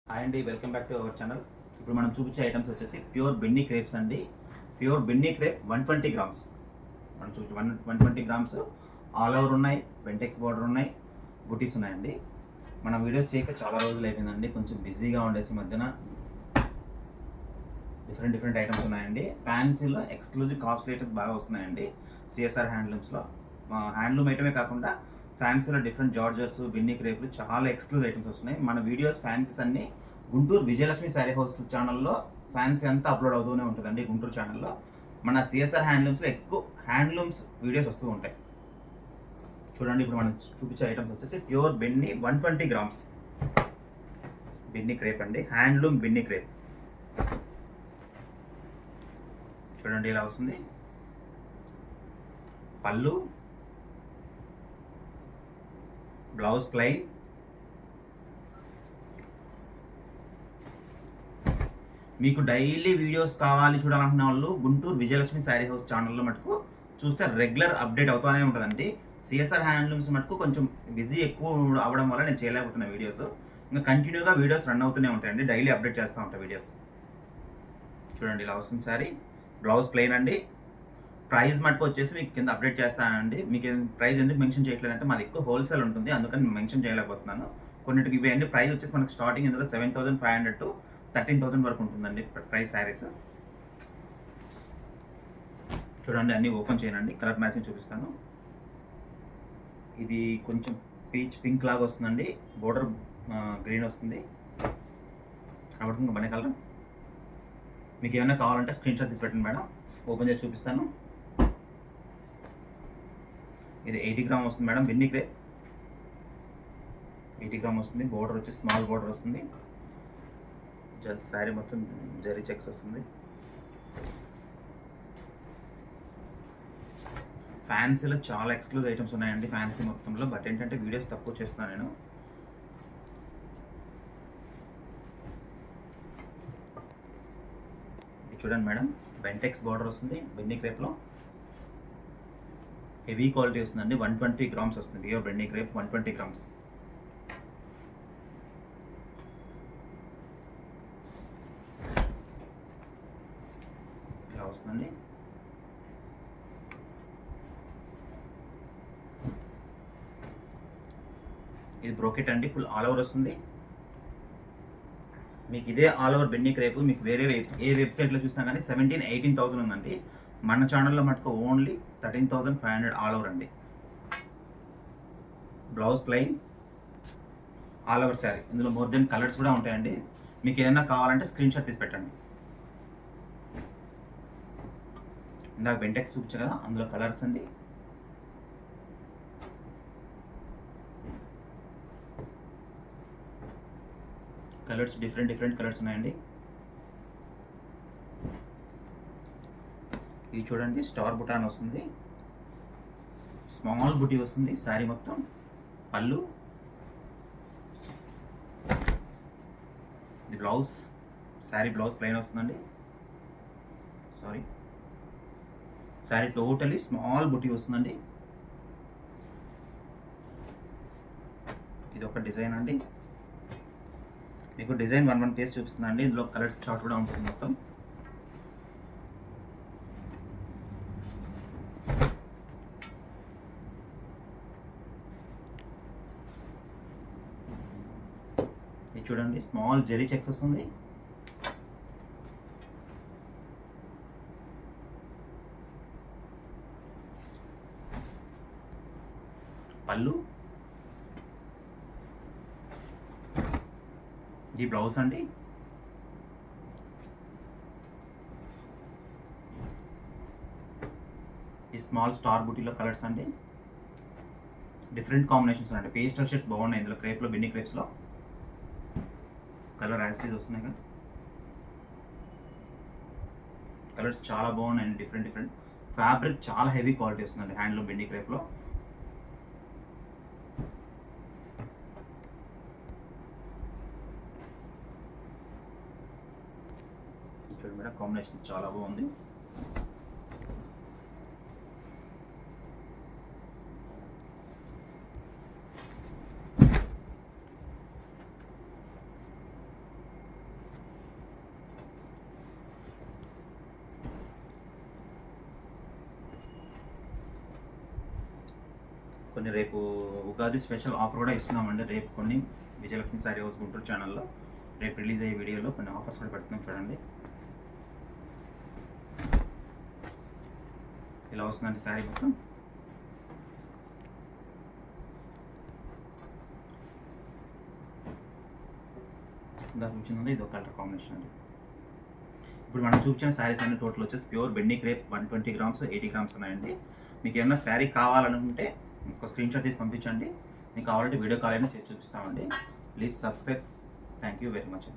Hi అండి, welcome back to our channel. ఇప్పుడు మనం చూపించే ఐటమ్స్ వచ్చేసి ప్యూర్ బెన్నీ క్రేప్స్ అండి. Pure Binny crepe 120 grams. మనం చూపించే 120 గ్రామ్స్ ఆల్ ఓవర్ ఉన్నాయి, పెంటెక్స్ బార్డర్ ఉన్నాయి, బుటీస్ ఉన్నాయండి. మన వీడియోస్ చేయక చాలా రోజులు అయిపోయిందండి, కొంచెం బిజీగా ఉండేసి మధ్యన డిఫరెంట్ ఐటమ్స్ ఉన్నాయండి. ఫ్యాన్సీలో ఎక్స్క్లూజివ్ కాస్ట్ రేట్ బాగా వస్తున్నాయండి సిఎస్ఆర్ హ్యాండ్లూమ్స్లో. హ్యాండ్లూమ్ ఐటమే కాకుండా ఫ్యాన్సీలో డిఫరెంట్ జార్జర్స్, బిన్నీ క్రేప్లు చాలా ఎక్స్క్లూజివ్ ఐటమ్స్ వస్తున్నాయి. మన వీడియోస్ ఫ్యాన్సీస్ అన్ని గుంటూరు విజయలక్ష్మి శారీ హౌస్ ఛానల్లో ఫ్యాన్సీ అంతా అప్లోడ్ అవుతూనే ఉంటుందండి. గుంటూరు ఛానల్లో మన సిఎస్ఆర్ హ్యాండ్లూమ్స్లో ఎక్కువ హ్యాండ్లూమ్స్ వీడియోస్ వస్తూ ఉంటాయి. చూడండి, ఇప్పుడు మనం చూపించే ఐటమ్స్ వచ్చేసి ప్యూర్ బెన్నీ 120 గ్రామ్స్ బెన్నీ క్రేప్ అండి. హ్యాండ్లూమ్ బెన్నీ క్రేప్. చూడండి, ఇలా వస్తుంది పళ్ళు, బ్లౌజ్ ప్లెయిన్, మీకు డైలీ వీడియోస్ కావాలి చూడాలనుకునే వాళ్ళు గుంటూరు విజయలక్ష్మి శారీ హౌస్ ఛానల్లో మటుకు చూస్తే రెగ్యులర్ అప్డేట్ అవుతూనే ఉంటుందండి. సిఎస్ఆర్ హ్యాండ్లూమ్స్ మటుకు కొంచెం బిజీ ఎక్కువ అవ్వడం వల్ల నేను చేయలేకపోతున్నా వీడియోస్. ఇంకా కంటిన్యూగా వీడియోస్ రన్ అవుతూనే ఉంటాయండి, డైలీ అప్డేట్ చేస్తూ ఉంటాయి వీడియోస్. చూడండి, ఇలా వస్తుంది శారీ. బ్లౌజ్ ప్లెయిన్ అండి. ప్రైస్ మటుకు వచ్చేసి మీకు కింద అప్డేట్ చేస్తానండి. మీకు ప్రైస్ ఎందుకు మెన్షన్ చేయట్లేదంటే మాది ఎక్కువ హోల్సేల్ ఉంటుంది, అందుకని మెన్షన్ చేయలేకపోతున్నాను. కొన్నిటికి ఇవన్నీ ప్రైస్ వచ్చేసి మనకి స్టార్టింగ్ ఇందులో 7,500 to 13,000 వరకు ఉంటుందండి ప్రైస్ శారీస్. చూడండి, అన్నీ ఓపెన్ చేయనండి, కలర్ మ్యాచింగ్ చూపిస్తాను. ఇది కొంచెం పీచ్ పింక్ లాగా వస్తుందండి, బోర్డర్ గ్రీన్ వస్తుంది కాబట్టి బనే కలర్. మీకు ఏమైనా కావాలంటే స్క్రీన్ షాట్ తీసి పెట్టండి మేడం, ఓపెన్ చేసి చూపిస్తాను. ఇది 80 గ్రామ్ వస్తుంది మేడం, బెన్నీ క్రేప్ 80 గ్రామ్ వస్తుంది. బోర్డర్ వచ్చి స్మాల్ బోర్డర్ వస్తుంది. శారీ మొత్తం జరీ చెక్స్ వస్తుంది. ఫ్యాన్సీలో చాలా ఎక్స్క్లూజివ్ ఐటమ్స్ ఉన్నాయండి ఫ్యాన్సీ మొత్తంలో. బట్ ఏంటంటే వీడియోస్ తక్కువ చేస్తున్నాను నేను. ఇది చూడండి మేడం, బెంటెక్స్ బార్డర్ వస్తుంది బెన్నీ క్రేప్లో. హెవీ క్వాలిటీ వస్తుందండి, 120 గ్రామ్స్ వస్తుంది. Pure Binny crepe 120 grams. ఇలా వస్తుందండి. ఇది బ్రోకెట్ అండి, ఫుల్ ఆల్ ఓవర్ వస్తుంది. మీకు ఇదే ఆల్ ఓవర్ బెన్నీ క్రేప్ మీకు వేరే ఏ వెబ్సైట్లో చూసినా కానీ 17,000-18,000 ఉందండి. మన ఛానల్లో మటుకు ఓన్లీ 13,500 ఆల్ ఓవర్ అండి. Blouse plain, all over sari. ఇందులో మోర్ దెన్ కలర్స్ కూడా ఉంటాయండి. మీకు ఏమైనా కావాలంటే స్క్రీన్ షాట్ తీసి పెట్టండి. ఇందాక బెంటెక్స్ చూపించాను కదా, అందులో కలర్స్ అండి. కలర్స్ డిఫరెంట్ కలర్స్ ఉన్నాయండి. ఇది చూడండి, స్టార్ బుటాన్ వస్తుంది, స్మాల్ బుటీ వస్తుంది శారీ మొత్తం. పళ్ళు, ఇది బ్లౌజ్. శారీ బ్లౌజ్ ప్లెయిన్ వస్తుందండి. సారీ, శారీ టోటలీ స్మాల్ బుటీ వస్తుందండి. ఇది ఒక డిజైన్ అండి. మీకు డిజైన్ 1 పీస్ చూపిస్తుందండి. ఇందులో కలర్స్ చార్ట్ కూడా ఉంటుంది మొత్తం. ఇది చూడండి, స్మాల్ జెరీ చెక్స్ వస్తుంది. పళ్ళు, ఇది బ్లౌజ్ అండి. ఈ స్మాల్ స్టార్ బుటీలో కలర్స్ అండి. డిఫరెంట్ కాంబినేషన్స్ అండి. పేస్టల్ షేడ్స్ బాగున్నాయి ఇందులో క్రేప్లో, బెన్నీ క్రేప్స్లో. కలర్ యాసిటీస్ వస్తున్నాయి కదా, కలర్స్ చాలా బాగున్నాయండి. డిఫరెంట్ ఫ్యాబ్రిక్ చాలా హెవీ క్వాలిటీ వస్తుందండి హ్యాండ్లూమ్ బెన్నీ క్రేప్లో. చూడండి మేడం, కాంబినేషన్ చాలా బాగుంది. కొన్ని రేపు ఉగాది స్పెషల్ ఆఫర్ కూడా ఇస్తున్నామండి. రేపు కొన్ని విజయలక్ష్మి శారీ హౌస్ గుంటూరు ఛానల్లో రేపు రిలీజ్ అయ్యే వీడియోలో కొన్ని ఆఫర్స్ కూడా పెడుతున్నాం చూడండి. ఇలా వస్తుందండి శారీ మొత్తం. ఇందాక చూసింది ఇది ఒక కలర్ కాంబినేషన్ అండి. ఇప్పుడు మనం చూపించిన శారీస్ అన్ని టోటల్ వచ్చేసి ప్యూర్ బెండి క్రేప్ 120 గ్రామ్స్ 80 గ్రామ్స్ ఉన్నాయండి. మీకు ఏమైనా శారీ కావాలనుకుంటే ఒక స్క్రీన్ షాట్ తీసి పంపించండి. మీకు కావాలంటే వీడియో కాల్ అయినా చేసి చూపిస్తామండి. Please subscribe. Thank you very much.